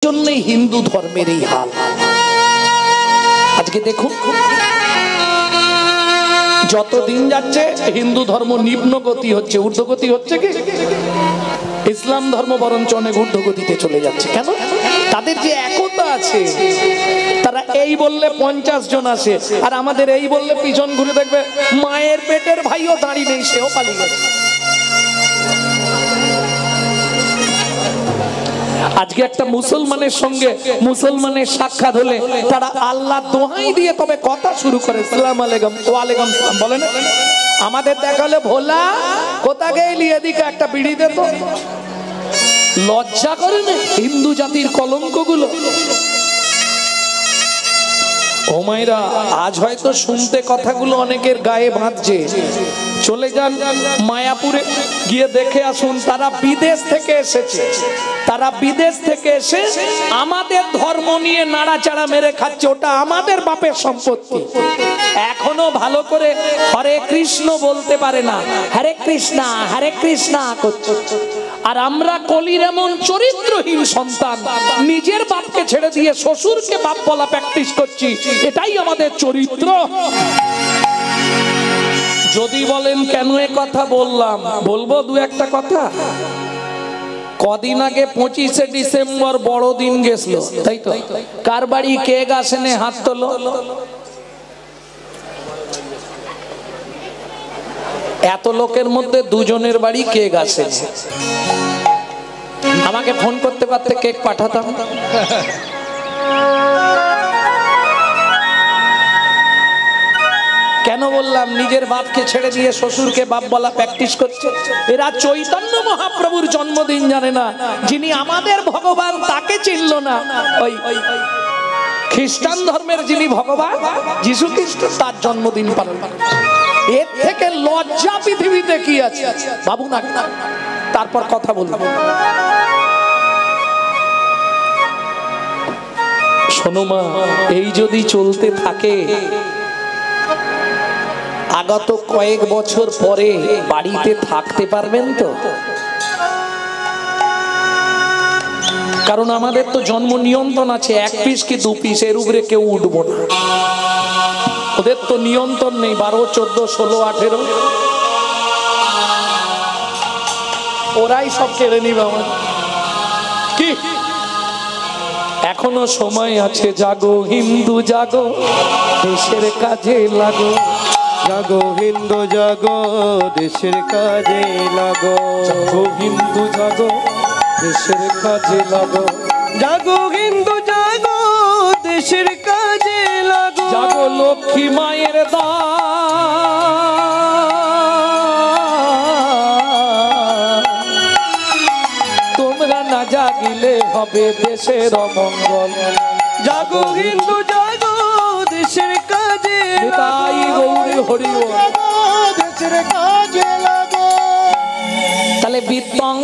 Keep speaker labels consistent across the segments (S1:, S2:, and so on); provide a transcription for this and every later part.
S1: জন্যই হিন্দু ধর্মের এই হাল। আজকে দেখুন যত দিন যাচ্ছে হিন্দু ধর্ম নিম্নগতি হচ্ছে, ঊর্ধ্বগতি হচ্ছে কি? ইসলাম ধর্ম বরঞ্চ অনেক ঊর্ধ্বগতিতে চলে যাচ্ছে। কেন? তাদের যে একতা আছে, তারা এই বললে 50 জন আসে, আর আমাদের এই বললে পিছন ঘুরে দেখবে মায়ের পেটের ভাইও দাঁড়িয়ে নেই, সেও পালিয়ে গেছে। আজকে একটা মুসলমানের সঙ্গে মুসলমানের সাক্ষাৎ হলে তারা আল্লাহ দোহাই দিয়ে তবে কথা শুরু করে, আসসালামু আলাইকুম, ওয়ালাইকুম সালাম বলে না। আমাদের দেখালে ভোলা কোথা গেলি, এদিকে একটা বিড়ি দে তো। লজ্জা করে না হিন্দু জাতির কলঙ্কগুলো? ও মায়েরা, আজ হয়তো শুনতে কথাগুলো অনেকের গায়ে বাঁধছে। চলে যান মায়াপুরে, গিয়ে দেখে আসুন, তারা বিদেশ থেকে এসেছে, তারা বিদেশ থেকে এসে আমাদের ধর্ম নিয়ে নাড়াচাড়া মেরে খাচ্ছে। ওটা আমাদের বাপের সম্পত্তি। এখনো ভালো করে হরে কৃষ্ণ বলতে পারে না, হরে কৃষ্ণা হরে কৃষ্ণা করছে। আর আমরা কলির এমন চরিত্রহীন সন্তান, নিজের বাপকে ছেড়ে দিয়ে শ্বশুরকে বাপ বলা প্র্যাকটিস করছি। এটাই আমাদের চরিত্র। যদি বলেন কেন এ কথা বললাম, বলবো দু একটা কথা। কদিন আগে 25শে ডিসেম্বর বড়দিন গেছিল, তাই তো? কার বাড়ি কেক আসেনে হাত তোলো। এত লোকের মধ্যে দুজনের বাড়ি কেক আসে। আমাকে ফোন করতে পারতে কেক পাঠাতাম। কেন বললাম? নিজের বাপকে ছেড়ে দিয়ে শ্বশুরকে বাপ বলা প্র্যাকটিস করছে। এরা চৈতন্য মহাপ্রভুর জন্মদিন জানে না, যিনি আমাদের ভগবান তাকে চিনল না। ওই খ্রিস্টান ধর্মের যিনি ভগবান যীশু খ্রিস্ট, তার জন্মদিন পালন। এর থেকে লজ্জা পৃথিবীতে কি আছে? বাবু না, তারপর কথা বলবো। শোনো মা, এই যদি চলতে থাকে আগত কয়েক বছর পরে বাড়িতে থাকতে পারবেন তো? কারণ আমাদের তো জন্ম নিয়ন্ত্রণ আছে, 1 পিস কি 2 পিস, এর উপরে কেউ উঠবো না। ওদের তো নিয়ন্ত্রণ নেই, 12, 14, 16, 18 ওরাই সব কেড়ে নিবে আমার। কি এখনো সময় আছে? জাগো হিন্দু জাগো, দেশের কাজে লাগো।
S2: জাগো হিন্দু জাগো, দেশের কাজে লাগো।
S1: জাগো হিন্দু জাগো, দেশের কাজে লাগো।
S2: জাগো হিন্দু জাগো, দেশের কাজে লাগো।
S1: জাগো লক্ষ্মী মায়ের তোমরা না জাগিলে হবে দেশের অমঙ্গল।
S2: জাগো হিন্দু জাগো, দেশের কাজে
S1: তাই গৌরী হরি বল।
S2: দেশের কাজে লাগো।
S1: তাহলে বিত্তং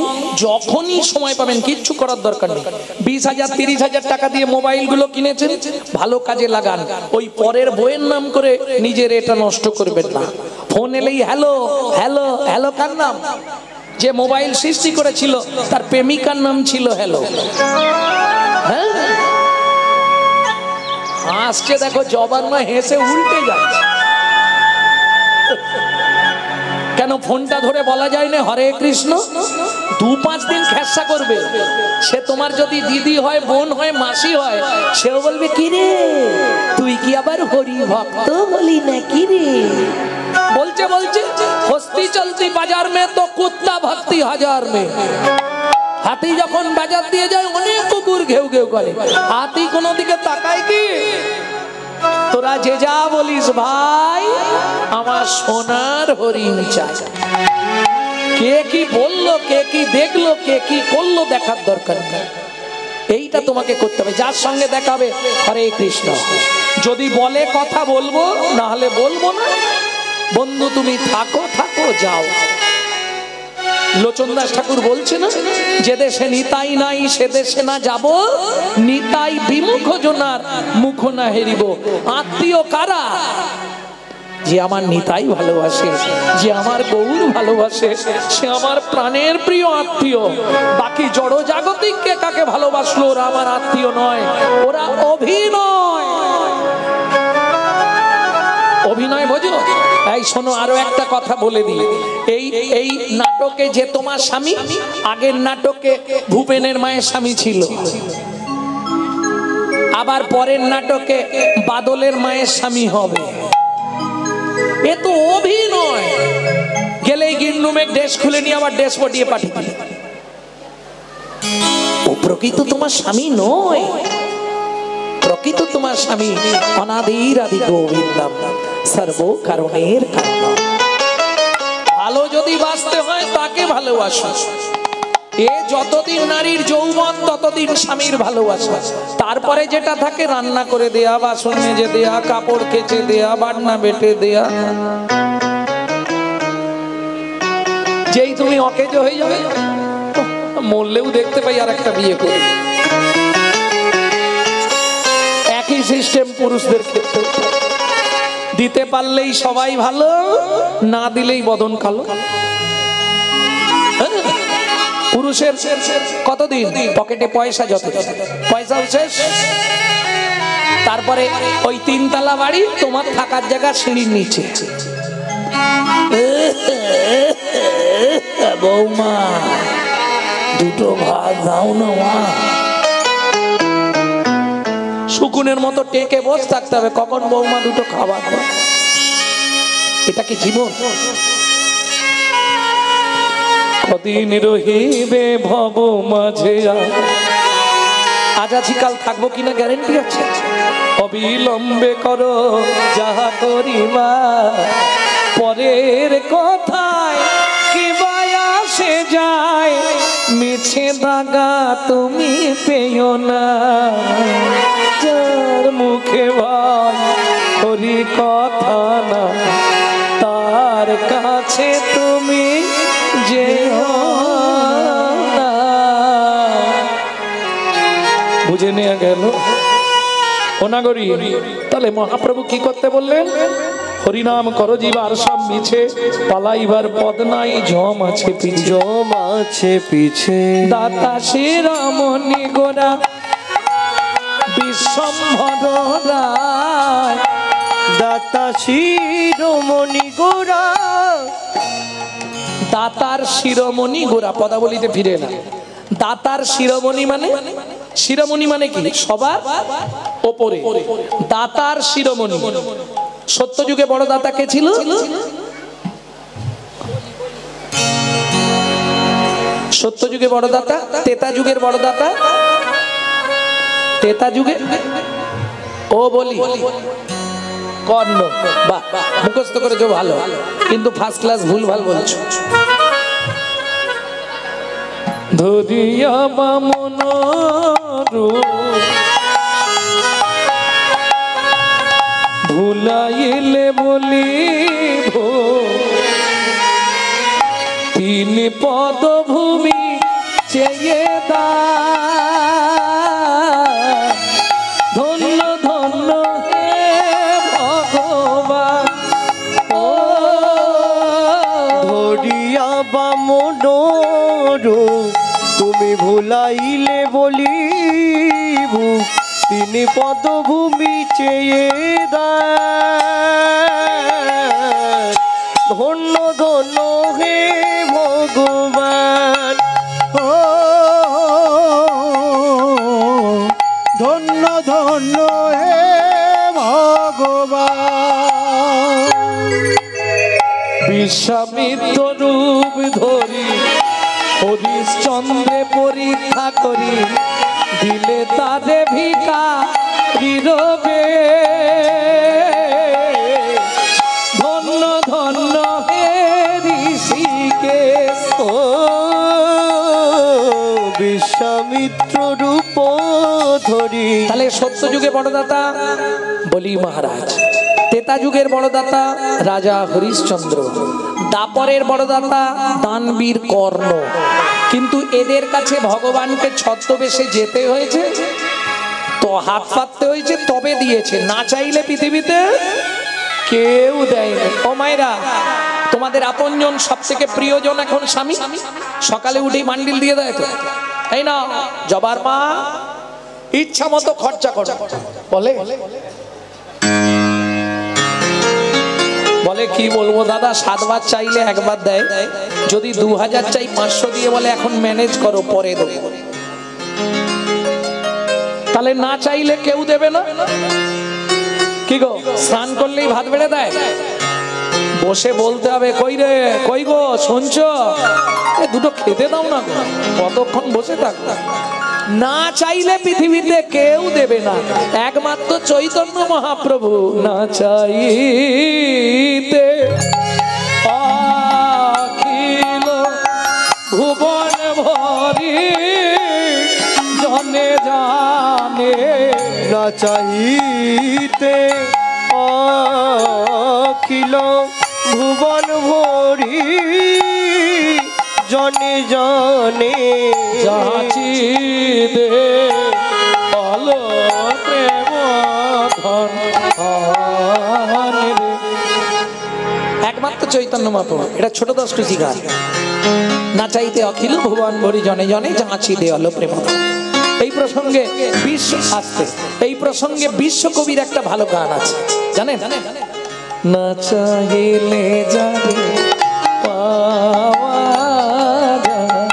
S1: যখনই সময় পাবেন, কিচ্ছু করার দরকার নেই। 20,000 30,000 টাকা দিয়ে মোবাইলগুলো কিনেছেন, ভালো কাজে লাগান। ওই পরের বইয়ের নাম করে নিজের এটা নষ্ট করবেন না। ফোন এলেই হ্যালো হ্যালো হ্যালো। কার নাম? যে মোবাইল সৃষ্টি করেছিল তার প্রেমিকার নাম ছিল হ্যালো। হ্যাঁ, আসছে দেখো, জবান মা হেসে উল্টে যাচ্ছে। কেন ফোনটা ধরে বলা যায় না হরে কৃষ্ণ? 2-5 দিন খেসা করবে। সে তোমার যদি দিদি হয়, বোন হয়, মাসি হয়, সেও বলবে কি রে তুই কি আবার হরি ভক্ত বলি না কি রে? বলছে বলছে হস্তি চলতি বাজার মে তো কুত্তা ভক্তি হাজার মে। হাতি যখন বাজার দিয়ে যায় অনেক কুকুর ঘেউ ঘেউ করে, হাতি কোনো দিকে তাকায় কি? তোরা যে যা বলিস ভাই, আমার সোনার হরিণ চাই। কে কি বললো, কে কি দেখলো, কে কি করলো দেখার দরকার নেই। এইটা তোমাকে করতে হবে। যার সঙ্গে দেখাবে হরে কৃষ্ণ, যদি বলে কথা বলবো, না হলে বলবো না। বন্ধু তুমি থাকো থাকো যাও। লোচন দাস ঠাকুর বলছে না, যে দেশে নিতাই নাই সে দেশে না যাব, নিতাই বিমুখ জনার মুখ না হেরিব। আত্মীয় কারা? যে আমার নিতাই ভালোবাসে, যে আমার গৌর ভালোবাসে, সে আমার প্রাণের প্রিয় আত্মীয়। বাকি জড় জাগতিককে কাকে ভালোবাসলো ওরা আমার আত্মীয় নয়, ওরা অভিনয়। অভিনয় বোঝো? এই শোনো, আরো একটা কথা বলে দিই। এই নাটকে যে তোমার স্বামী, আগের নাটকে ভূপেনের মায়ের স্বামী ছিল, আবার পরের নাটকে বাদলের মায়ের স্বামী হবে। এ তো অভিনয়। গেলেই গিন্নুমে ড্রেস খুলে নিয়ে আবার ড্রেস পটিয়ে পাঠিয়ে দিল। ও প্রকৃত তোমার স্বামী নয়, প্রকৃত তোমার স্বামী অনাদির আদি গোবিন্দম সর্ব কারণের কারণ। ভালো যদি বাঁচতে হয় তাকে ভালোবাসো। এ যতদিন নারীর যৌবন ততদিন স্বামীর ভালোবাসা। তারপরে যেটা থাকে রান্না করে দেয়া, বাসন মেজে দেয়া, কাপড় কেচে দেয়া, বাটনা বেটে দেয়া। যেই তুমি অকেজ হয়ে যাবে, মরলেও দেখতে পাই আর একটা বিয়ে করে। একই সিস্টেম পুরুষদের ক্ষেত্রে। দিতে পারলেই সবাই ভালো, না দিলেই বদন কালো। পুরুষের কতদিন পকেটে পয়সা, যত পয়সা শেষ। তারপরে ওই 3 তলা বাড়ি, তোমার থাকার জায়গা সিঁড়ির নিচে। বৌমা দুটো ভাত দাও না মা। শুকুনের মতো টেকে বসে থাকতে হবে, কখন বৌমা দুটো খাবার। এটা কি জীবন? কদিন রহিবে ভব মাঝে, আজ আছি কাল থাকবো কিনা গ্যারেন্টি আছে? অবিলম্বে করো যাহা করিবা, পরের কথায় কি আসে যায়, মিছে দাগা তুমি পেও না। যার মুখে ভাই করি কথা না, তার কাছে তুমি যেও না। বুঝে নেওয়া গেল অনাগরী। তাহলে মহাপ্রভু কি করতে বললেন? হরিনাম করো জীবার সব মিছে, পালাইবার পদ নাই, জম আছে পিছে,
S2: জম আছে পিছে।
S1: দাতা শিরোমণি গোরা বিশ্বম্ভর রায়,
S2: দাতা শিরোমণি গোরা।
S1: দাতার শিরোমণি গোরা পদাবলিতে ফিরে না। দাতার শিরোমণি মানে, শিরোমণি মানে কি? সবার ওপরে। দাতার শিরোমণি। সত্যযুগে বড় দাতা কে ছিল? সত্যযুগে বড় দাতা, তেতা যুগের বড় দাতা, তেতা যুগে ও বলি কর্ণ। বাহ, মুখস্থ করেছো ভালো, কিন্তু ফার্স্ট ক্লাস ভুল ভাল বলছো। ধরিয়া বামন ভুলাইলে বলিব, তিনি পদভূমি চেয়ে দা। ধন্য ধন্য হে ভগবান, ও
S2: ধরিয়া বামন তুমি ভুলাইলে বলিব, তিনি পদভূমি চেয়ে দেন। ধন্য ধন্য হে ভগবান, ও ধন্য ধন্য হে ভগবান।
S1: বিশ্বামিত্র রূপ ধরি হরিশ্চন্দ্রে পরীক্ষা করি, দিলে তারে ভিখারি রবে। ধন্য ধন্য হে ঋষিকেশ,
S2: ও বিশ্বামিত্র রূপ ধরি।
S1: তাহলে সত্য যুগে বড়দাতা বলি মহারাজ, তেতা যুগের বড়দাতা রাজা হরিশ্চন্দ্র, দাপরের বড়দাতা দানবীর কর্ণ। কিন্তু এদের কাছে ভগবানকে ছদ্মবেশে যেতে হয়েছে, তো হাত পাততে হয়েছে, তবে দিয়েছে। না চাইলে পৃথিবীতে কেউ দেয়নি। ও মায়েরা, তোমাদের আপনজন সব থেকে প্রিয়জন এখন স্বামী, সকালে উঠেই মান্ডিল দিয়ে দেয় তো, এই না জবার মা ইচ্ছা মতো খরচা করো বলে। বলে কি বলবো দাদা, 7 বার চাইলে একবার দেয়, যদি 2000 চাই 500 দিয়ে বলে এখন ম্যানেজ করো পরে দেবো। তাহলে না চাইলে কেউ দেবে না। কি গো, স্নান করলেই ভাত বেড়ে দেয়? বসে বলতে হবে, কই রে কই গো শুনছো, দুটো খেতে দাও না গো, কতক্ষণ বসে থাকবো? না চাইলে পৃথিবীতে কেউ দেবে না, একমাত্র চৈতন্য মহাপ্রভু না চাইতে অখিল ভুবন ভরি জনে জানে,
S2: না চাইতে অখিল ভুবন ভরি জনে জনে
S1: যাচি দে বলো প্রেম ধন রে। একমাত্র চৈতন্য মহাপ্রভু, এটা ছোট দশটি গান। না চাইতে অখিল ভুবন ভরি জনে জনে যাচি দে অলো প্রেম ধন। এই প্রসঙ্গে এই প্রসঙ্গে বিশ্বকবির একটা ভালো গান আছে, জানেন? না চাইলে যাবে পাওয়া যায়,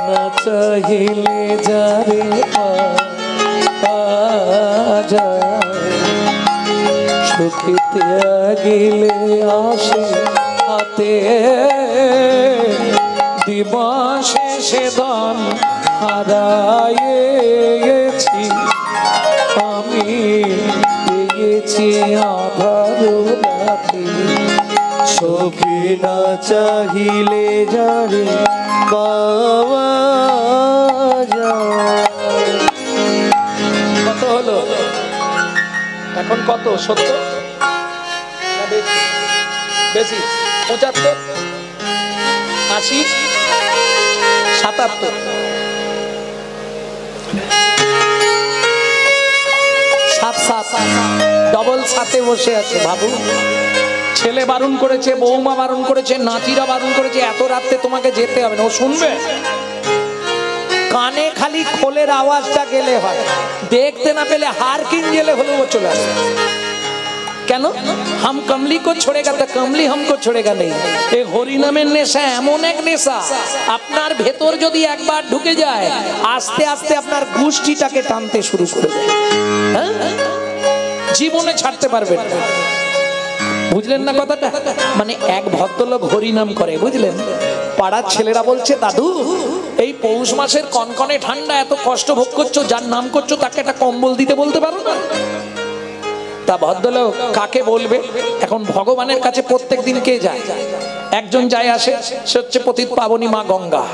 S1: না চাইলে যাবে পাওয়া যায়, সুখিতে গেলে আসে হাতে, দিবসে সে ধন হারাইছি আমি, পেয়েছি আধার রাতে,
S2: সখী না চাহিলে যারে পাওয়া যায়।
S1: কত হলো এখন? কত? 70 না বেশি? বেশি 75, 80, 77। 7 ডবল 7-এ বসে আছে বাবু। ছেলে বারণ করেছে, বৌমা বারণ করেছে, নাতিরা বারণ করেছে, এত রাতে তোমাকে যেতে হবে না। ও শুনবে? কানে খালি খোলের আওয়াজটা গেলে হয়, দেখতে না পেলে হারকিন গেলে হলো ও চলে আসে। কেন? হাম কমলি কো ছোড়েগা তো কমলি হামকো ছোড়েগা নেই। এই হরিনামের নেশা এমন এক নেশা, আপনার ভেতর যদি একবার ঢুকে যায় আস্তে আস্তে আপনার গোষ্ঠীটাকে টানতে শুরু করবে, জীবনে ছাড়তে পারবেন না। বুঝলেন না কথাটা? মানে এক ভদ্রলোক হরিনাম করে, বুঝলেন? পাড়ার ছেলেরা বলছে, দাদু এই পৌষ মাসের কনকনে ঠান্ডা এত কষ্ট ভোগ করছো, যার নাম করছো তাকে একটা কম্বল দিতে বলতে পারো না? তা ভদ্রলোক কাকে বলবে? এখন ভগবানের কাছে প্রত্যেক দিন কে যায়? একজন যায় আসে, সে হচ্ছে পতিত পাবনী মা গঙ্গা।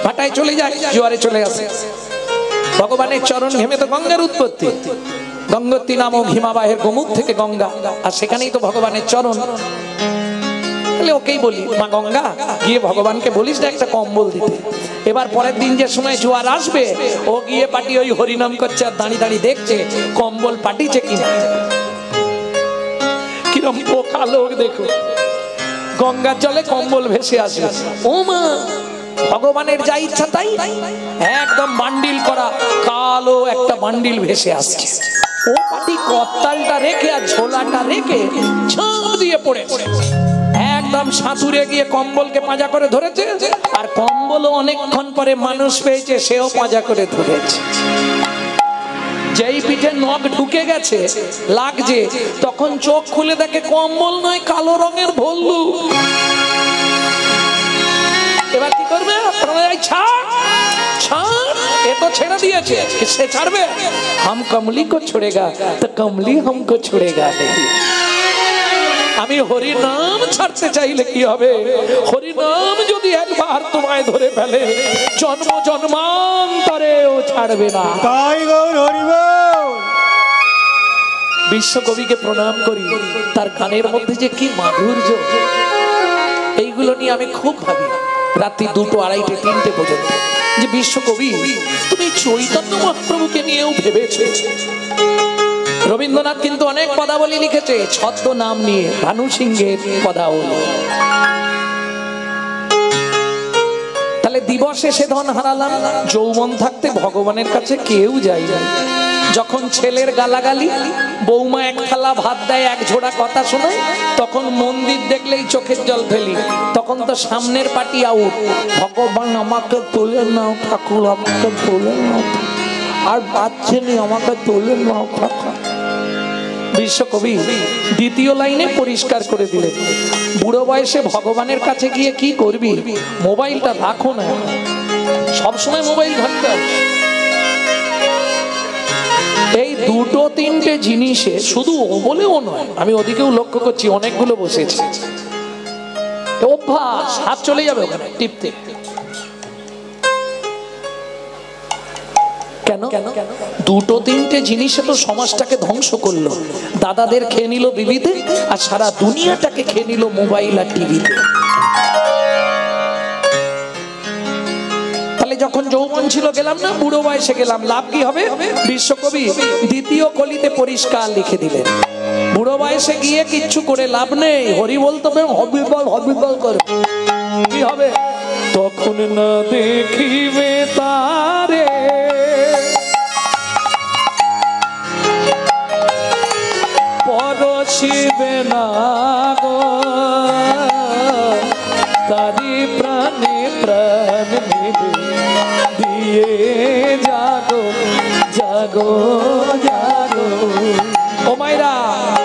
S1: ভাটায় চলে যায়, জোয়ারে চলে আসে। ভগবানের চরণ ঘেমে তো গঙ্গার উৎপত্তি, গঙ্গোত্রী নামক হিমাবাহের গোমুখ থেকে গঙ্গা, আর সেখানেই তো ভগবানের চরণ। তাহলে ওকেই বলি, মা গঙ্গা গিয়ে ভগবানকে বলিস না একটা কম্বল দিতে। এবার পরের দিন যে সময় জোয়ার আসবে, ও গিয়ে পাটি ওই হরিনাম করছে আর দাঁড়িয়ে দাঁড়িয়ে দেখছে কম্বল পাঠিয়েছে কিনা। কিরম পোকা লোক দেখো, গঙ্গার জলে কম্বল ভেসে আসবে। ও মা, ভগবানের যা ইচ্ছা তাই, একদম বান্ডিল করা কালো একটা বান্ডিল ভেসে আসছে। ও পাটি কত্তালটা রেখে আর ঝোলাটা রেখে ঝাঁপ দিয়ে পড়েছে, একদম সাঁতুরে গিয়ে কম্বলকে পাঁজা করে ধরেছে, আর কম্বলও অনেকক্ষণ পরে মানুষ পেয়েছে, সেও পাঁজা করে ধরেছে। যেই পিঠে নখ ঢুকে গেছে লাগছে, তখন চোখ খুলে দেখে কম্বল নয়, কালো রঙের ভল্লু। এবার কি করবে? এ তো ছেড়ে দিয়েছে, সে ছাড়বে? হাম কমলি কো ছোড়েগা তো কমলি হামকো ছোড়েগা নেই। আমি হরি নাম ছাড়তে চাইলে কি হবে? হরি নাম যদি একবার তোমায় ধরে ফেলে, জন্ম জন্মান্তরেও ছাড়বে না।
S2: তাই গৌর হরি বল।
S1: বিশ্বকবিকে প্রণাম করি, তার গানের মধ্যে যে কি মাধুর্য, এইগুলো নিয়ে আমি খুব ভাবি রাত্রি 2টো, 2:30, 3টে পর্যন্ত, যে বিশ্বকবি তুমি চৈতন্য মহাপ্রভুকে নিয়েও ভেবেছো। রবীন্দ্রনাথ কিন্তু অনেক পদাবলী লিখেছে ছদ্ম নাম নিয়ে, ভানু সিংহের পদাবলী। তাহলে দিবসে সে ধন হারালাম, যৌবন থাকতে ভগবানের কাছে কেউ যায় না। যখন ছেলের গালাগালি, বৌমা এক থালা ভাত দেয়, এক ঝোড়া কথা শোনায়, তখন মন্দির দেখলেই চোখের জল ফেলি, তখন তো সামনের পার্টি আউট। ভগবান আমাকে তুলে নাও ঠাকুর, আমাকে তুলে নাও, আর পাচ্ছেনি আমাকে তুলে নাও ঠাকুর। বিশ্বকবি দ্বিতীয় লাইনে পরিষ্কার করে দিলেন, বুড়ো বয়সে ভগবানের কাছে গিয়ে কি করবি? মোবাইলটা রাখো না, সবসময় মোবাইল ধরতে হবে। এই দুটো তিনটে জিনিসে শুধু ও বলেও নয়, আমি ওদিকেও লক্ষ্য করছি অনেকগুলো বসেছে, অভ্যাস, হাত চলে যাবে ওখানে টিপতে। কেন? দুটো তিনটে জিনিসে তো সমাজটাকে ধ্বংস করলো। দাদাদের খেয়ে নিল বিবিতে, আর সারা দুনিয়াটাকে খেয়ে নিল মোবাইল আর টিভিতে। তাহলে যখন যৌবন ছিল গেলাম না, বুড়ো বয়সে গেলাম, লাভ কি হবে? বিশ্বকবি দ্বিতীয় কলিতে পরিষ্কার লিখে দিলেন, বুড়ো বয়সে গিয়ে কিচ্ছু করে লাভ নেই, হরি বলতে হবে, হবিবল করে কি হবে? তখন না দেখিবে তারে পরশিবে না গো, তারি প্রাণে প্রাণ নেবে দিয়ে জাগো জাগো জাগো। ও মাইরা,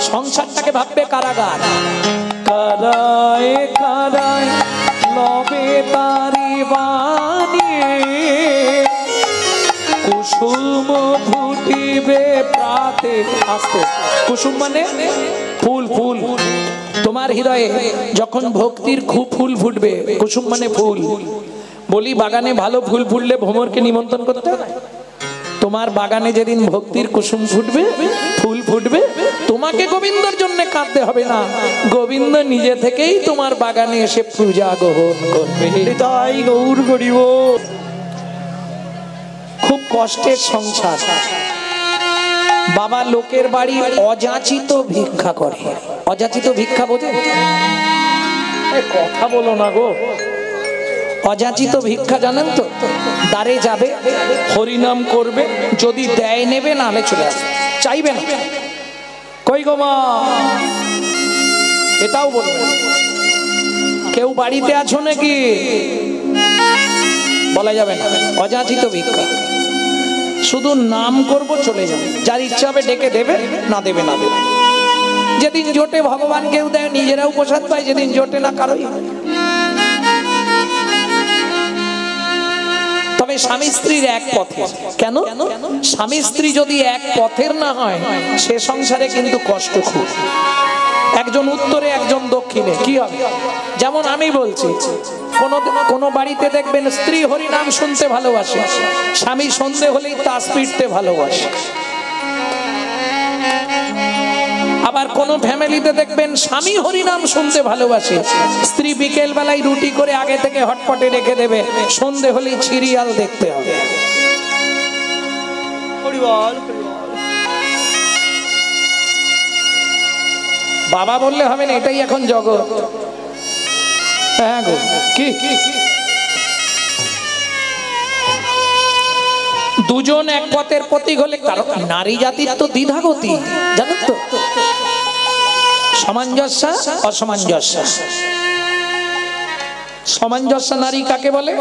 S1: সংসারটাকে ভাববে কারাগার, কারায় কারায় লবে তারি বাণী, কুসুম ফুটিবে প্রাতে। আসতে, কুসুম মানে ফুল, ফুল। তোমার হৃদয়ে যখন ভক্তির খুব ফুল ফুটবে, কুসুম মানে ফুল। বলি বাগানে ভালো ফুল ফুটলে ভ্রমরকে নিমন্ত্রণ করতে হবে। তোমার বাগানে যেদিন ভক্তির কুসুম ফুটবে, ফুল ফুটবে, তোমাকে গোবিন্দর জন্য কাঁদতে হবে না, গোবিন্দ নিজে থেকেই তোমার বাগানে এসে পূজা গ্রহণ করবে।
S2: তাই গৌর করিব।
S1: খুব কষ্টের সংসার। বাবা লোকের বাড়ি অযাচিত ভিক্ষা করে। অযাচিত ভিক্ষা বোঝে? কথা বলো না গো। অযাচিত ভিক্ষা জানেন তো? দ্বারে যাবে, হরিনাম করবে, যদি দেয় নেবে, নাহলে চলে আসবে, চাইবে না। কই গো মা, এটাও বলবে। কেউ বাড়িতে আছো নাকি? বলা যাবে না, অযাচিত ভিক্ষা। শুধু নাম করব, চলে যাবে, যার ইচ্ছা হবে ডেকে দেবে, না দেবে না দেবে। যেদিন জোটে ভগবান কেউ দেয়, নিজেরাও প্রসাদ পায়, যেদিন জোটে না কারোই। তবে স্বামী স্ত্রীর এক পথে। কেন? স্বামী স্ত্রী যদি এক পথের না হয়, সে সংসারে কিন্তু কষ্ট খুব। একজন উত্তরে, একজন দক্ষিণে, কি হবে? যেমন আমি বলছি, কোন বাড়িতে দেখবেন স্ত্রী হরি নাম শুনতে ভালোবাসে, স্বামী সন্ধে হলেই তাস পিটতে ভালোবাসে। আবার কোন ফ্যামিলিতে দেখবেন স্বামী হরি নাম শুনতে ভালোবাসে, স্ত্রী বিকেল বেলায় রুটি করে আগে থেকে হটপটে রেখে দেবে, সন্ধে হলেই সিরিয়াল দেখতে হবে। বাবা বললে হবে না, এটাই এখন জগৎ। হ্যাঁ গো, কি দুজন এক পথের প্রতীক হলে, কারণ নারী জাতির তো দ্বিধাগতি, জানেন তো? সামঞ্জস্য, অসামঞ্জস্য। সামঞ্জস্য নারী কাকে বলে?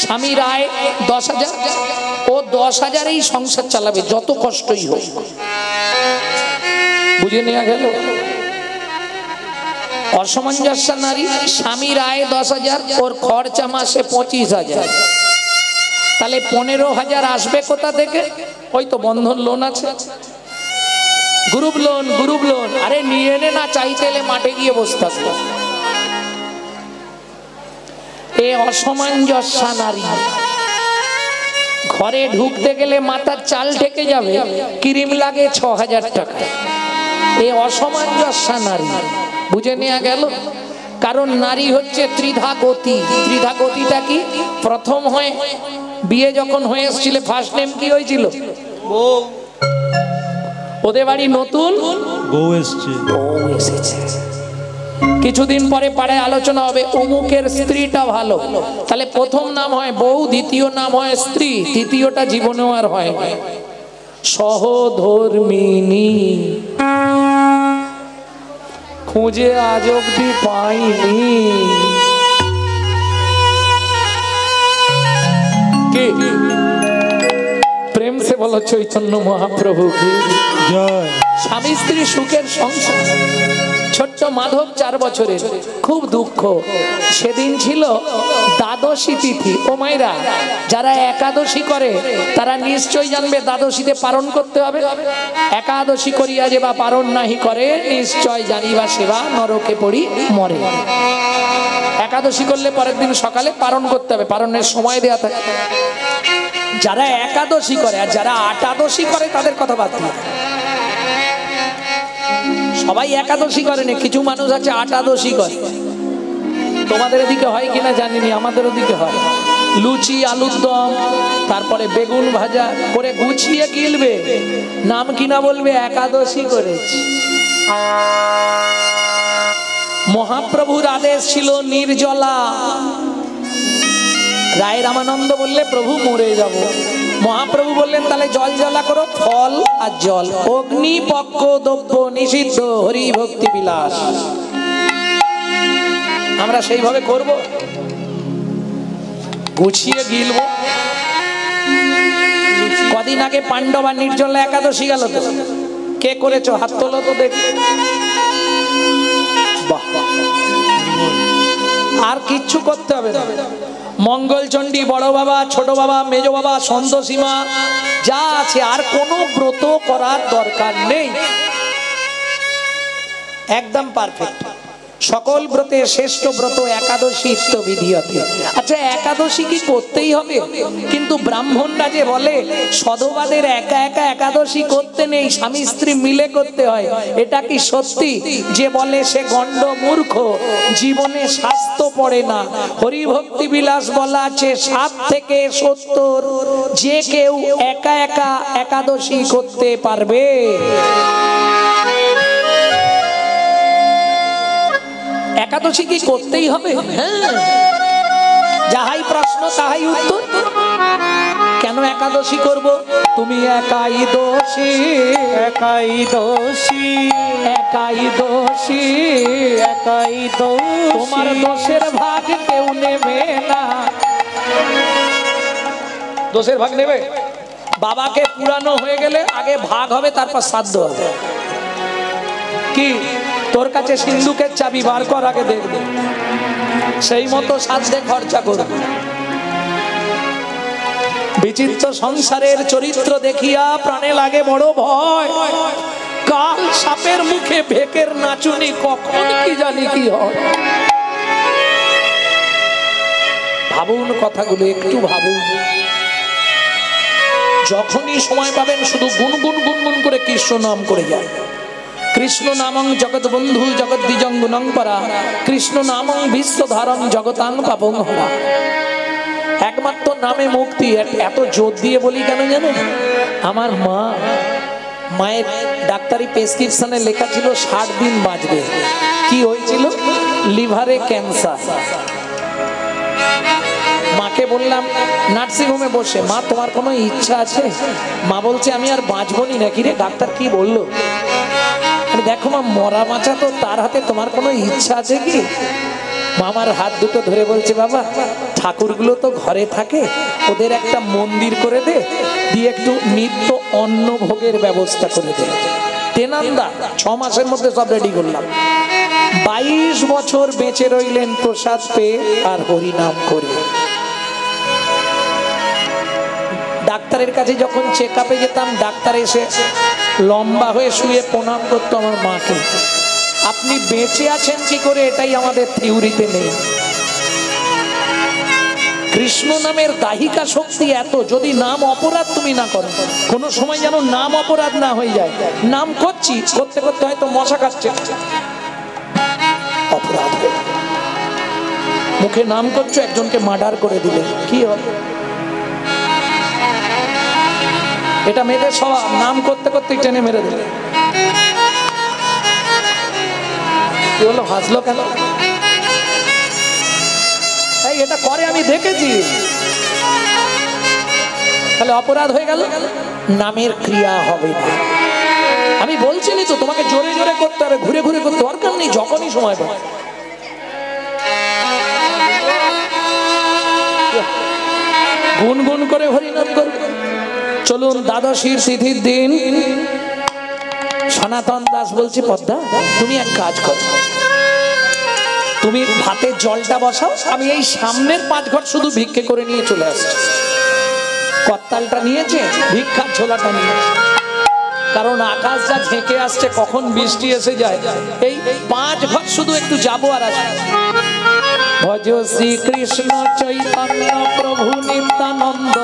S1: স্বামীর আয় 10,000, ও 10,000-এই সংসার চালাবে, যত কষ্টই হোক। বুঝে নেওয়া গেল? অসামঞ্জস্য নারী, স্বামীর আয় 10,000, ওর খরচা মাসে 25,000, তাহলে 15,000 আসবে কোথা থেকে? ওই তো বন্ধন লোন আছে, গ্রুপ লোন, গ্রুপ লোন। আরে নিয়ে এনে না, চাইতে এলে মাঠে গিয়ে বসে থাকবো। এ অসামঞ্জস্য নারী। ঘরে ঢুকতে গেলে মাথার চাল ঠেকে যাবে, ক্রিম লাগে 6,000 টাকা। এ অসামঞ্জস্য নারী। বুঝে নেওয়া গেল? কারণ নারী হচ্ছে ত্রিধা গতি। ত্রিধা গতিটা কি? প্রথম হয়ে বিয়ে যখন হয়ে এসেছিল, ফার্স্ট নেম কি হয়েছিল? ওদের বাড়ি নতুন
S2: বউ এসছে।
S1: বউ এসেছে। কিছুদিন পরে পাড়ায় আলোচনা হবে অমুকের স্ত্রীটা ভালো, তাহলে প্রথম নাম হয় বউ, দ্বিতীয় নাম হয় স্ত্রী, তৃতীয়টা জীবনেও আর হয় না। সহধর্মিনী খুঁজে আজ অব্দি পাইনি। কে? প্রেম সে বলো চৈতন্য মহাপ্রভু কি
S2: জয়।
S1: স্বামী স্ত্রী সুখের সংসার। ছোট্ট মাধব 4 বছরের, খুব দুঃখ। সেদিন ছিল দ্বাদশী তিথি। ও মাইরা, যারা একাদশী করে তারা নিশ্চয় জানবে দ্বাদশীতে পালন করতে হবে। একাদশী করিয়া যে বা পালন নাহি করে, নিশ্চয় জানিবা সেবা নরকে পড়ি মরে। একাদশী করলে পরের দিন সকালে পালন করতে হবে, পালনের সময় দেওয়া থাকে। যারা একাদশী করে আর যারা আটাদশী করে তাদের কথা বাদ দিয়ে, সবাই একাদশী করে না, কিছু মানুষ আছে আটাদশী করে। তোমাদের এদিকে হয় কিনা জানিনি, আমাদের ওদিকে হয়। লুচি, আলুর দম, তারপরে বেগুন ভাজা করে গুছিয়ে গিলবে, নাম কিনা বলবে একাদশী করেছি। মহাপ্রভুর আদেশ ছিল নির্জলা। রায় রামানন্দ বললে প্রভু মরে যাব। মহাপ্রভু বললেন তাহলে জল জ্বালা করো, ফল আর জল। অগ্নি পক্ষ দ্রব্য নিষিদ্ধ, হরি ভক্তি বিলাস। আমরা সেইভাবে করব, গুছিয়ে গিলব। কদিন আগে পাণ্ডবা নির্জলা একাদশী গেল তো, কে করেছো হাত তোলো তো দেখি। বাহ, আর কিচ্ছু করতে হবে না। মঙ্গলচণ্ডী, বড় বাবা, ছোট বাবা, মেজ বাবা, সন্তোষীমা যা আছে, আর কোনো ব্রত করার দরকার নেই। একদম পারফেক্ট। সকল ব্রতে শ্রেষ্ঠ ব্রত একাদশী বিধিয়তে। আচ্ছা, একাদশী কি করতেই হবে? কিন্তু ব্রাহ্মণরা যে বলে সধবাদের একা একা একাদশী করতে নেই, স্বামী স্ত্রী মিলে করতে হয়, এটা কি সত্যি? যে বলে সে গণ্ড মূর্খ, জীবনে স্বাস্থ্য পড়ে না। হরিভক্তি বিলাস বলা আছে 7 থেকে 70 যে কেউ একা একা একাদশী করতে পারবে। একাদশী কি করতেই হবে? হ্যাঁ, যাহাই প্রশ্ন তাহাই উত্তর। কেন একাদশী করব? তুমি একাই দোষী,
S2: একাই দোষী,
S1: একাই দোষী,
S2: একাই দোষী।
S1: তোমার দোষের ভাগ কেউ নেবে না। দোষের ভাগ নেবে? বাবাকে পুরানো হয়ে গেলে আগে ভাগ হবে, তারপর শ্রাদ্ধ হবে। কি তোর কাছে সিন্ধুকের চাবি বার কর, আগে দেখবে, সেই মতো শ্রাদ্ধে খরচা করবে। বিচিত্র সংসারের চরিত্র দেখিয়া প্রাণে লাগে বড় ভয়। কাল সাপের মুখে ভেকের নাচুনি, কখন কি জানি কি হয়। ভাবুন কথাগুলো, একটু ভাবুন। যখনই সময় পাবেন শুধু গুনগুন গুনগুন করে কৃষ্ণ নাম করে যায়। কৃষ্ণ নামং জগৎ বন্ধু জগৎ দ্বিজং গুণং পরা, কৃষ্ণ নামং বিশ্বধারং জগতাং পাপং হরা। একমাত্র নামে মুক্তি। এত জোর দিয়ে বলি কেন জানেন? আমার মায়ের ডাক্তারি প্রেসক্রিপশনে লেখা ছিল 60 দিন বাঁচবে। কি হয়েছিল? লিভারে ক্যান্সার। মাকে বললাম নার্সিংহোমে বসে, মা তোমার কোনো ইচ্ছা আছে? মা বলছে আমি আর বাঁচবনি নাকি রে? ডাক্তার কি বললো? দেখো মা, মরা বাঁচা তো তার হাতে, তোমার কোনো ইচ্ছা আছে কি? মামার হাত দুটো ধরে বলছে বাবা, ঠাকুরগুলো তো ঘরে থাকে, ওদের একটা মন্দির করে দে, দিয়ে একটু নিত্য অন্ন ভোগের ব্যবস্থা করে দে। তেনান্দা 6 মাসের মধ্যে সব রেডি করলাম। 22 বছর বেঁচে রইলেন প্রসাদ পেয়ে আর হরিনাম করে। ডাক্তারের কাছে যখন চেক আপে যেতাম, ডাক্তার এসে লম্বা হয়ে শুয়ে প্রণাম করতো আমার মাকে। আপনি বেঁচে আছেন কি করে, এটাই আমাদের থিওরিতে নেই। কৃষ্ণ নামের দাহিকা শক্তি এত, যদি নাম অপরাধ তুমি না করো, কোনো সময় যেন নাম অপরাধ না হয়ে যায়। নাম করছি, করতে করতে হয়তো মশা কাটছে, অপরাধ। মুখে নাম করছো, একজনকে মার্ডার করে দিলে কি হবে? এটা মেয়েদের স্বভাব, নাম করতে করতে টেনে মেরে দেবে। কি হলো, হাসলো কেন? এই এটা করে আমি দেখেছি। তাহলে অপরাধ হয়ে গেল, নামের ক্রিয়া হবে না। আমি বলছিনি তো তোমাকে জোরে জোরে করতে হবে, ঘুরে ঘুরে করতে দরকার নেই, যখনই সময় পাবে। গুনগুন করে হরিনাম করবে। চলুন দ্বাদশীর তিথির দিন সনাতন দাস বলছি, পদ্মা তুমি এক কাজ করো, তুমি ভাতের জলটা বসাও, আমি এই সামনের 5 ঘর শুধু ভিক্ষে করে নিয়ে চলে আসছি। কর্তালটা নিয়েছে, ভিক্ষার ঝোলাটা নিয়েছে, কারণ আকাশ যা ঝেঁকে আসছে, কখন বৃষ্টি এসে যায়। এই 5 ঘর শুধু একটু যাবো আর আসবো। ভজ শ্রী কৃষ্ণ চৈতন্য প্রভু নিত্যানন্দ,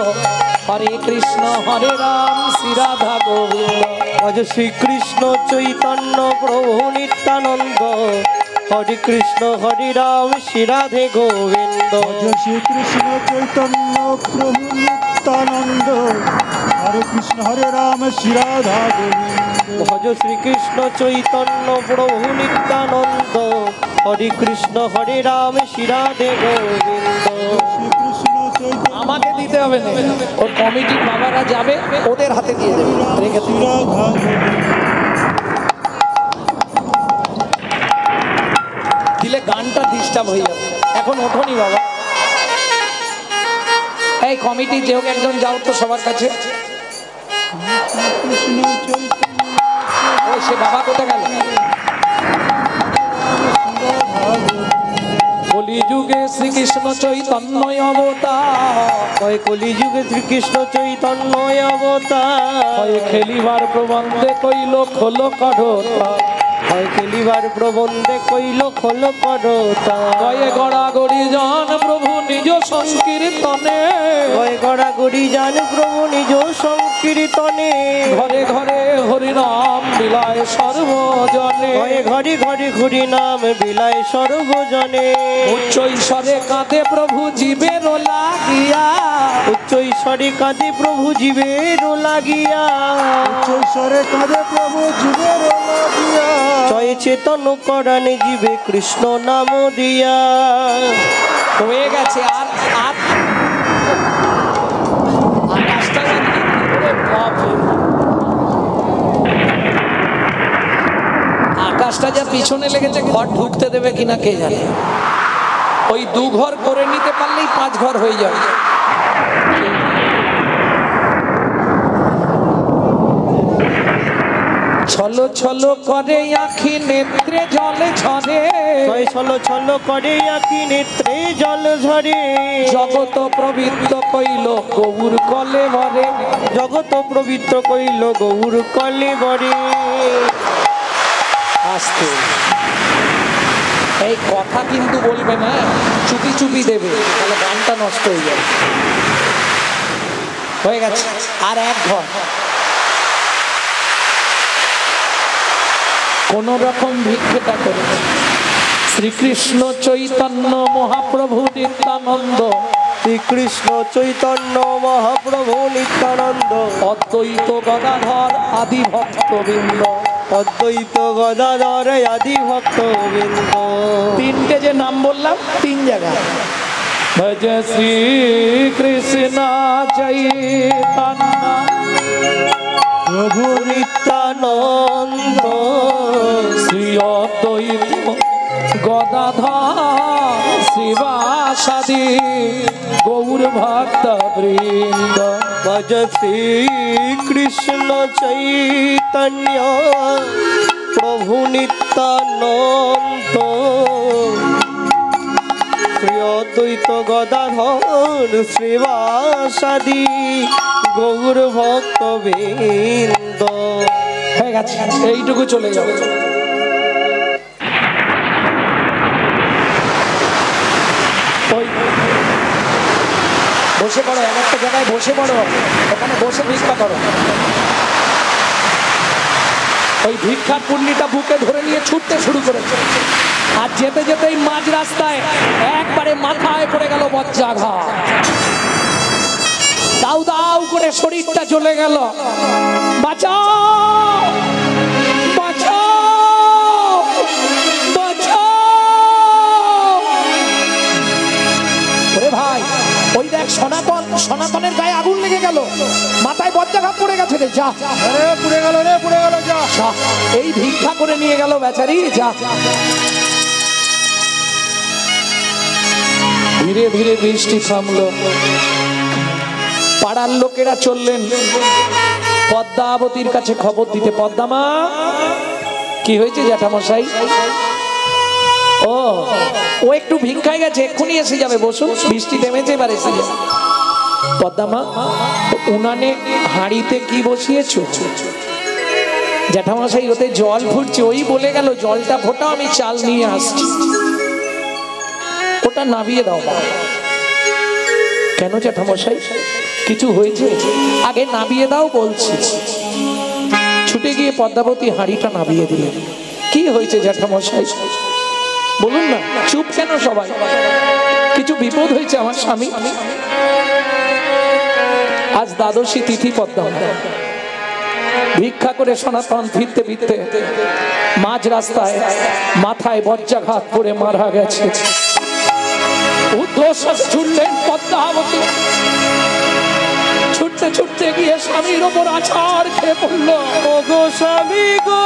S1: হরে কৃষ্ণ হরে রাম শ্রী রাধা গোবিন্দ।
S2: ভজ শ্রীকৃষ্ণ চৈতন্য প্রভু নিত্যানন্দ, হরে কৃষ্ণ হরে রাম শ্রী রাধে গোবিন্দ।
S3: ভজ শ্রীকৃষ্ণ চৈতন্য প্রভু নিত্যানন্দ, হরে কৃষ্ণ হরে রাম শ্রী রাধা গোবিন্দ।
S2: ভজ শ্রীকৃষ্ণ চৈতন্য প্রভু নিত্যানন্দ, হরে কৃষ্ণ হরে রাম শ্রী রাধে গোবিন্দ।
S3: শ্রীকৃষ্ণ চৈতন্য
S1: আমাকে দিতে হবে না, ওর কমিটির বাবারা যাবে, ওদের হাতে দিয়ে দেবে, রেখে
S3: শ্রী
S1: দেবে।
S3: রাধা গোবিন্দ।
S1: দিলে গানটা ডিস্টার্ব হয়ে যাবে। এখন ওঠোনি বাবা, এই কমিটি যে হোক একজন যাও তো সবার কাছে।
S3: কৃষ্ণ চৈতন্য
S1: ওই সে বাবা কোথায় গেল? কলিযুগে শ্রীকৃষ্ণ চৈতন্য অবতার,
S2: ওই কলিযুগে শ্রীকৃষ্ণ চৈতন্য অবতার,
S1: ওই খেলিবার প্রবন্ধে কইল খোলো কঠোরতা,
S2: হয় খেলিবার প্রবন্ধে কইল খোল করতা।
S1: কয়ে গড়াগড়ি জন প্রভু নিজ সংকীর্তনে,
S2: হয় গড়াগড়ি জান প্রভু নিজ সংকীর্তনে,
S1: ঘরে ঘরে হরিনাম বিলায় সর্বজনে,
S2: হয় ঘরে ঘরে ঘুরি নাম বিলায় সর্বজনে।
S1: উচ্চ ঈশ্বরে কাঁদে প্রভু জীবের লাগিয়া,
S2: উচ্চ ঈশ্বরে কাঁদে প্রভু জীবের লাগিয়া,
S3: ঈশ্বরে কাঁদে প্রভু জীবের লাগিয়া।
S2: জয় চেতন করানে জীবে কৃষ্ণ নাম দিয়া।
S1: হয়ে গেছে। আর আর আকাশটা জানি, ওরে বাপরে, আকাশটা যা পিছনে লেগেছে, ঘর ঢুকতে দেবে কিনা কে জানে। ওই 2 ঘর করে নিতে পারলেই 5 ঘর হয়ে যাবে। ছলো ছলো করে আখি নেত্রে জলে ঝরে,
S2: জয় ছল ছল করে আঁকি নেত্রে জল ঝরে,
S1: জগত প্রবৃত্ত কইল গৌর কলে ভরে,
S2: জগত পবিত্র কইল গৌর কলে বরে।
S1: আসতে এই কথা কিন্তু বলবে না, চুপি চুপি দেবে, তাহলে গানটা নষ্ট হয়ে যাবে। হয়ে গেছে, আর 1 ঘর। কোন রকম ভিক্ষেটা করেছে। শ্রীকৃষ্ণ চৈতন্য মহাপ্রভু নিত্যানন্দ,
S2: শ্রীকৃষ্ণ চৈতন্য মহাপ্রভু নিত্যানন্দ,
S1: অদ্বৈত গদাধর আদি ভক্তবৃন্দ,
S2: অদ্বৈত গদাধর আদি ভক্তবৃন্দ।
S1: 3টে যে নাম বললাম 3 জায়গায়। ভজ শ্রী কৃষ্ণ চৈতন্য
S3: প্রভু
S2: নিত্যানন্দ,
S1: শ্রী অদ্বৈত গদাধর শ্রীবাসাদি গৌর ভক্ত বৃন্দ।
S2: ভজ শ্রীকৃষ্ণ চৈতন্য প্রভু নিত্যানন্দ, শ্রী অদ্বৈত গদাধর শ্রীবাসাদি গৌর ভক্ত বৃন্দ।
S1: হয়ে গেছে, এইটুকু চলে যাবে। ওই বসে পড়ো, একটা জায়গায় বসে পড়ো, ওখানে বসে ভিক্ষা করো। ওই ভিক্ষার পুণ্যিটা বুকে ধরে নিয়ে ছুটতে শুরু করেছে, আর যেতে যেতেই মাঝ রাস্তায় একবারে মাথায় পড়ে গেল বজ্রাঘাত। দাউ দাউ করে করে শরীরটা জ্বলে গেল। বাঁচাও বাঁচাও বাঁচাও। ওরে ভাই, ওই দেখ সনাতনের গায়ে আগুন লেগে গেল, মাথায় বজ্রাঘাত পড়ে গেছে রে। যা
S3: পুড়ে গেল রে, পুড়ে গেল। যা
S1: এই ভিক্ষা করে নিয়ে গেল বেচারি। যা ধীরে ধীরে বৃষ্টি থামলো। পাড়ার লোকেরা চললেন পদ্মাবতীর কাছে খবর দিতে। পদ্মামা, কি হয়েছে জ্যাঠামশাই? ও একটু ভিক্ষায় গেছে, এক্ষুনি এসে যাবে, বসুন, বৃষ্টি থেমেছে, এবার এসে যাবে। পদ্মামা, উনানে হাঁড়িতে কি বসিয়েছো? জ্যাঠামশাই, ওতে জল ফুটছে। ওই বলে গেল জলটা ফোটাও, আমি চাল নিয়ে আসছি। ওটা নাবিয়ে দাও। কেন জ্যাঠামশাই, কিছু হয়েছে? আগে নাবিয়ে দাও বলছি। ছুটে গিয়ে পদ্মাবতী হাঁড়িটা নাবিয়ে দিলেন। কি হয়েছে জ্যাঠামশাই বলুন না, চুপ কেন সবাই? কিছু বিপদ হয়েছে আমার স্বামী? আজ দ্বাদশী তিথি পদ্মা। ভিক্ষা করে সনাতন ফিরতে ফিরতে মাঝ রাস্তায় মাথায় বজ্রাঘাত করে মারা গেছে। উদ্ধশ্বাস ছুটলেন পদ্মাবতী, ছুটতে ছুটতে গিয়ে স্বামীর ওপর আছাড় খেয়ে পড়ল।
S2: ও গো স্বামী গো,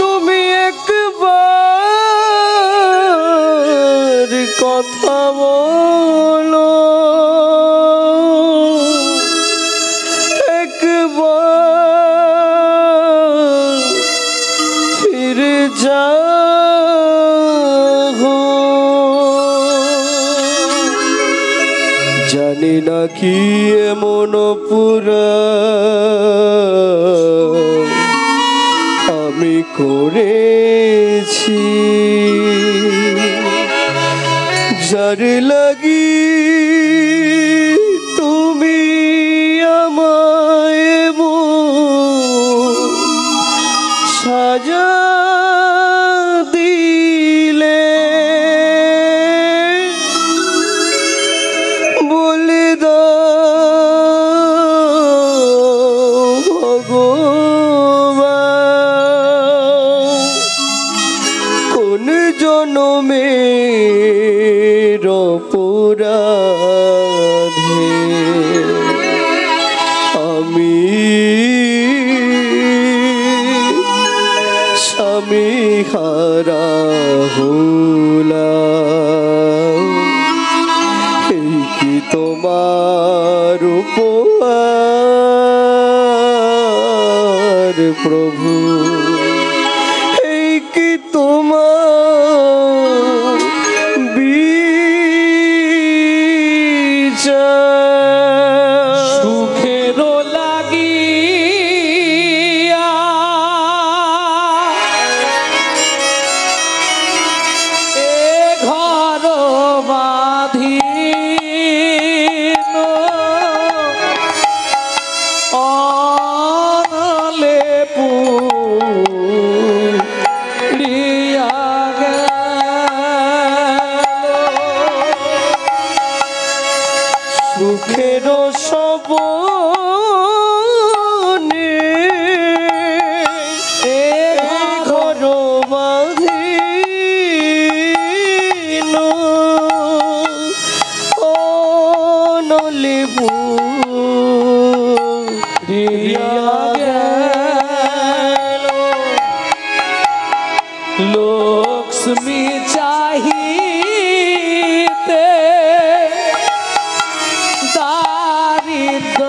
S2: তুমি একবার কথা বলো, একবার ফিরে যাও। জানি না কি এমন পুরা আমি করেছি, যার লাগি তুমি আমায় সাজা দিলে। বলে দাও ভগবান, কোন জনমের অপরাধে আমি স্বামী হারা হলাম। এই কি তোমার উপহার প্রভু, এই কি তোমার বিচার?
S1: সুখেরও লাগিয়া এ ঘর বাঁধিন, অনলে পুড়িয়া গেল।
S2: সুখের সবনে এ ঘর বাঁধিন, অনলে পুড়িয়া গেল।
S1: লক্ষ্মী চাহিতে দারিদ্র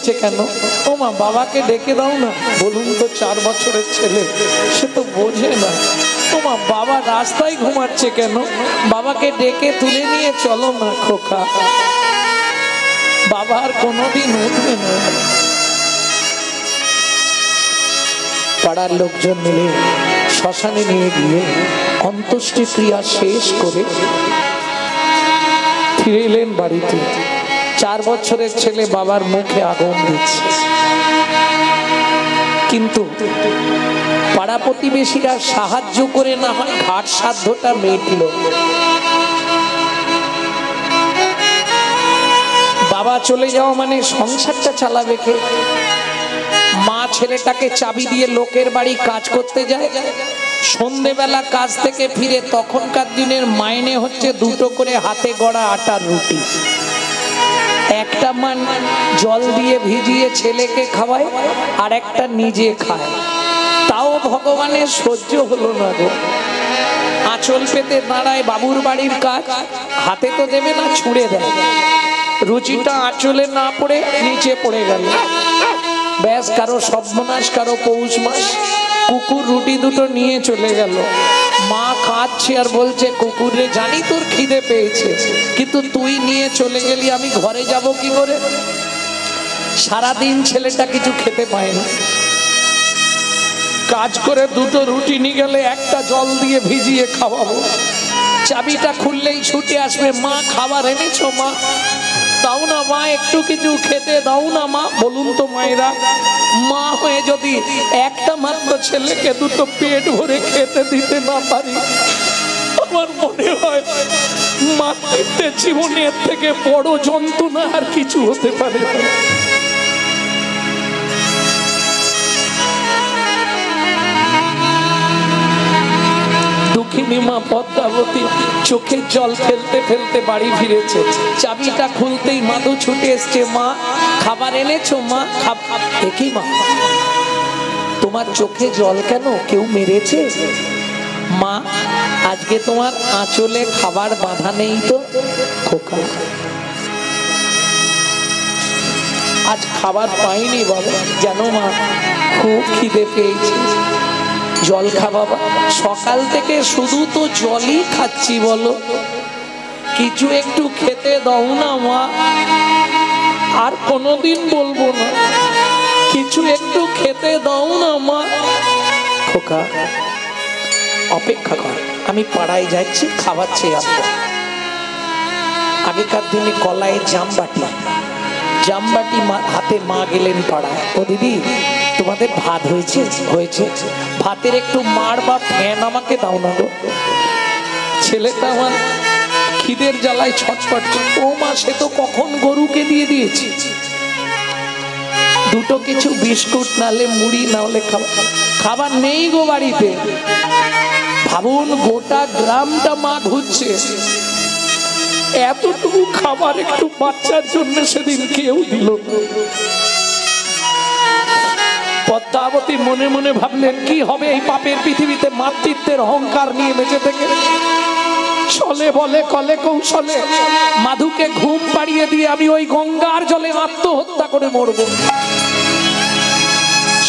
S1: নিয়েছে কেন? ও মা, বাবাকে ডেকে দাও না। বলুন তো, 4 বছরের ছেলে, সে তো বোঝে না। ও মা, বাবা রাস্তায় ঘুমাচ্ছে কেন? বাবাকে ডেকে তুলে নিয়ে চলো না খোকা, বাবা আর কোনোদিন উঠবে না। পাড়ার লোকজন মিলে শ্মশানে নিয়ে গিয়ে অন্ত্যেষ্টি ক্রিয়া শেষ করে ফিরে এলেন বাড়িতে। 4 বছরের ছেলে বাবার মুখে আগুন দিচ্ছে, কিন্তু পাড়া প্রতিবেশীরা সাহায্য করে না হয় ঘাট সাধ্যটা মেটল। বাবা চলে যাওয়া মানে সংসারটা চালাবে কে? মা ছেলেটাকে চাবি দিয়ে লোকের বাড়ি কাজ করতে যায়। সন্ধেবেলা কাজ থেকে ফিরে তখনকার দিনের মাইনে হচ্ছে 2টো করে হাতে গড়া আটার রুটি। একটা মান জল দিয়ে ভিজিয়ে ছেলেকে খাওয়ায়, আর একটা নিজে খায়। তাও ভগবানের সহ্য হলো না গো। আঁচল পেতে দাঁড়ায় বাবুর বাড়ির কাজ, হাতে তো দেবে না, ছুঁড়ে দেয়। রুচিটা আঁচলে না পড়ে নিচে পড়ে গেল। ব্যাস, কারো সর্বনাশ, কারো পৌষ মাস। কুকুর রুটি 2টো নিয়ে চলে গেল। মা কাঁদছে আর বলছে, কুকুরে জানি তোর খিদে পেয়েছে, কিন্তু তুই নিয়ে চলে গেলি, আমি ঘরে যাব কি করে? সারাদিন ছেলেটা কিছু খেতে পায় না। কাজ করে 2টো রুটি নিয়ে গেলে একটা জল দিয়ে ভিজিয়ে খাওয়াবো। চাবিটা খুললেই ছুটে আসবে, মা খাবার এনেছো? মা দাও না মা, একটু কিছু খেতে দাও না মা। বলুন তো মায়েরা, মা হয়ে যদি একটা মাত্র ছেলেকে 2টো পেট ভরে খেতে দিতে না পারি, আমার মনে হয় মাতৃত্বের জীবনের থেকে বড় যন্ত্রণা আর কিছু হতে পারে না। দুঃখিনী মা পদ্মাবতী চোখের জল ফেলতে ফেলতে বাড়ি ফিরেছে। চাবিটা খুলতেই মাধু ছুটে এসছে, মা খাবার এনেছো? মা দেখি মা, তোমার চোখে জল কেন? কেউ মেরেছে? মা, আজকে তোমার আঁচলে খাবার বাঁধা নেই তো খোকা? আজ খাবার পাইনি বাবা, জানো মা, খুব খিদে পেয়েছে। জল খা বাবা। সকাল থেকে শুধু তো জলই খাচ্ছি, বলো কিছু একটু খেতে দাও না মা। আর কোনোদিন বলবো না, কিছু একটু খেতে দাও না মা। খোকা অপেক্ষা কর, আমি পাড়ায় যাচ্ছি, খাবার চেয়ে আসবো। আগেকার দিনে কলায় জামবাটি হাতে মা গেলেন পাড়ায়। ও দিদি, তোমাদের ভাত হয়েছে? হয়েছে। ভাতের একটু মার বা ফ্যান আমাকে দাও না গো। ছেলেটা আমার খিদের জ্বালায় ছটফট। ও মা, সে তো কখন গরুকে দিয়ে দিয়েছি। 2টো কিছু বিস্কুট নালে মুড়ি, না হলে খাবার নেই গো বাড়িতে। ভাবুন, গোটা গ্রামটা মা ঘুরছে, এতটুকু খাবার একটু বাচ্চার জন্য সেদিন কেউ দিল না। পদ্মাবতী মনে মনে ভাবলেন, কি হবে এই পাপের পৃথিবীতে মাতৃত্বের অহংকার নিয়ে বেঁচে থেকে? ছলে বলে কলে কৌশলে মাধুকে ঘুম পাড়িয়ে দিয়ে আমি ওই গঙ্গার জলে আত্মহত্যা করে মরব।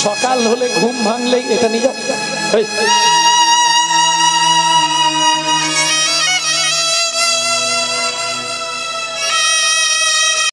S1: সকাল হলে ঘুম ভাঙলেই এটা নিয়ে